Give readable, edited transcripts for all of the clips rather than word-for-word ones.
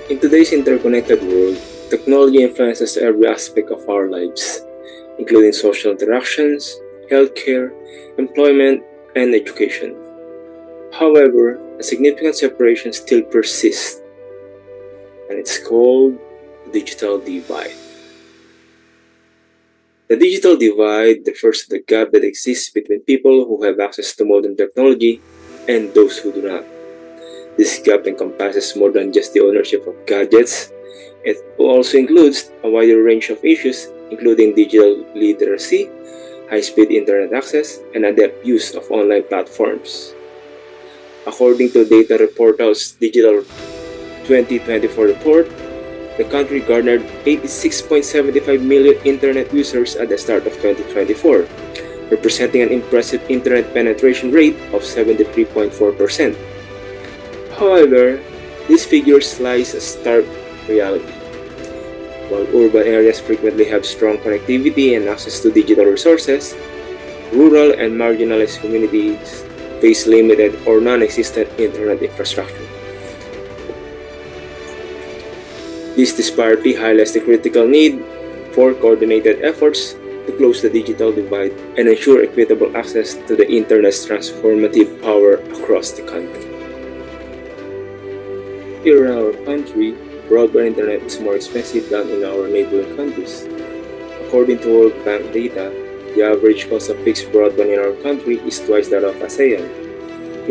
In today's interconnected world, technology influences every aspect of our lives, including social interactions, healthcare, employment, and education. However, a significant separation still persists, and it's called the digital divide. The digital divide refers to the gap that exists between people who have access to modern technology and those who do not. This gap encompasses more than just the ownership of gadgets. It also includes a wider range of issues, including digital literacy, high-speed internet access, and adept use of online platforms. According to data portal's Digital 2024 report, the country garnered 86.75 million internet users at the start of 2024, representing an impressive internet penetration rate of 73.4%. However, these figures lies a stark reality. While urban areas frequently have strong connectivity and access to digital resources, rural and marginalized communities face limited or non-existent internet infrastructure. This disparity highlights the critical need for coordinated efforts to close the digital divide and ensure equitable access to the internet's transformative power across the country. Here in our country, broadband internet is more expensive than in our neighboring countries. According to World Bank data, the average cost of fixed broadband in our country is twice that of ASEAN.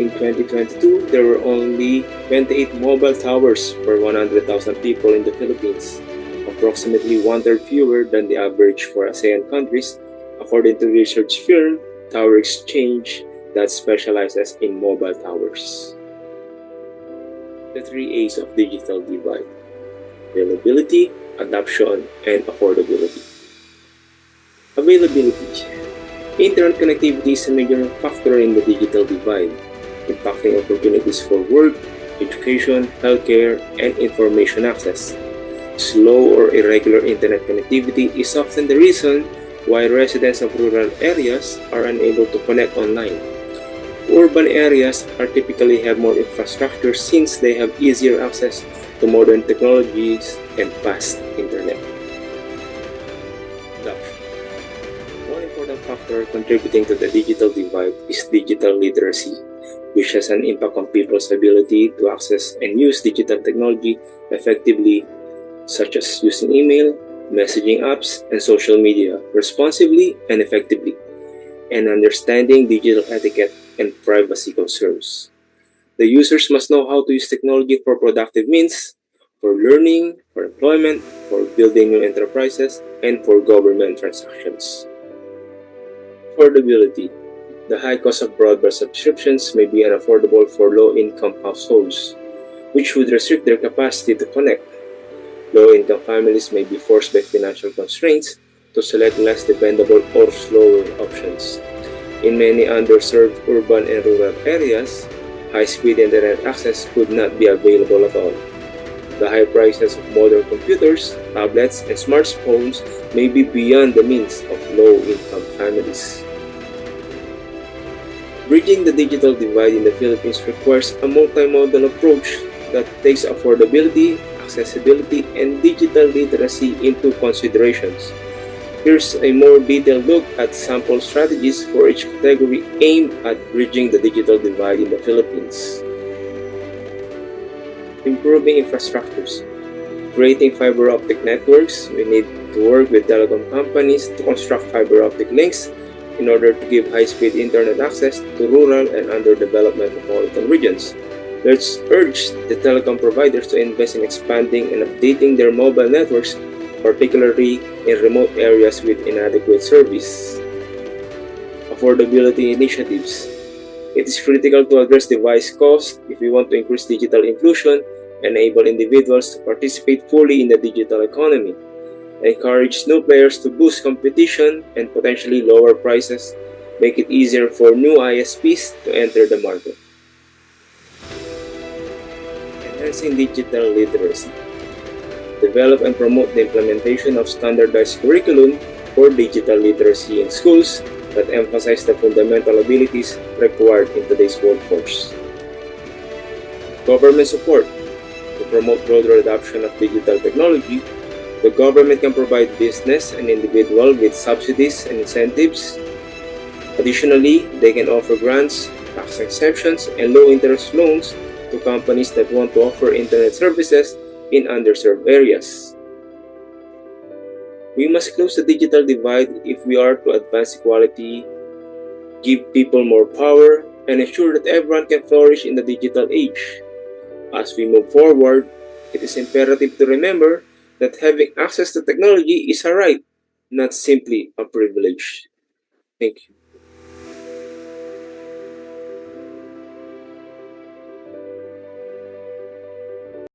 In 2022, there were only 28 mobile towers per 100,000 people in the Philippines, approximately one-third fewer than the average for ASEAN countries, according to research firm Tower Exchange that specializes in mobile towers. The three A's of digital divide: availability, adoption, and affordability. Availability. Internet connectivity is a major factor in the digital divide, impacting opportunities for work, education, healthcare, and information access. Slow or irregular internet connectivity is often the reason why residents of rural areas are unable to connect online. Urban areas are typically have more infrastructure since they have easier access to modern technologies and fast internet. Adoption. One important factor contributing to the digital divide is digital literacy, which has an impact on people's ability to access and use digital technology effectively, such as using email, messaging apps, and social media responsibly and effectively, and understanding digital etiquette and privacy concerns. The users must know how to use technology for productive means, for learning, for employment, for building new enterprises, and for government transactions. Affordability. The high cost of broadband subscriptions may be unaffordable for low-income households, which would restrict their capacity to connect. Low-income families may be forced by financial constraints to select less dependable or slower options. In many underserved urban and rural areas, high-speed internet access could not be available at all. The high prices of modern computers, tablets, and smartphones may be beyond the means of low-income families. Bridging the digital divide in the Philippines requires a multimodal approach that takes affordability, accessibility, and digital literacy into considerations. Here's a more detailed look at sample strategies for each category aimed at bridging the digital divide in the Philippines. Improving infrastructures. Creating fiber optic networks, we need to work with telecom companies to construct fiber optic links in order to give high-speed internet access to rural and underdeveloped metropolitan regions. Let's urge the telecom providers to invest in expanding and updating their mobile networks, particularly in remote areas with inadequate service. Affordability initiatives. It is critical to address device cost if we want to increase digital inclusion, enable individuals to participate fully in the digital economy, encourage new players to boost competition and potentially lower prices, make it easier for new ISPs to enter the market. Enhancing digital literacy. Develop and promote the implementation of standardized curriculum for digital literacy in schools that emphasize the fundamental abilities required in today's workforce. Government support. To promote broader adoption of digital technology, the government can provide business and individual with subsidies and incentives. Additionally, they can offer grants, tax exemptions, and low-interest loans to companies that want to offer internet services in underserved areas. We must close the digital divide if we are to advance equality, give people more power, and ensure that everyone can flourish in the digital age. As we move forward, it is imperative to remember that having access to technology is a right, not simply a privilege. Thank you.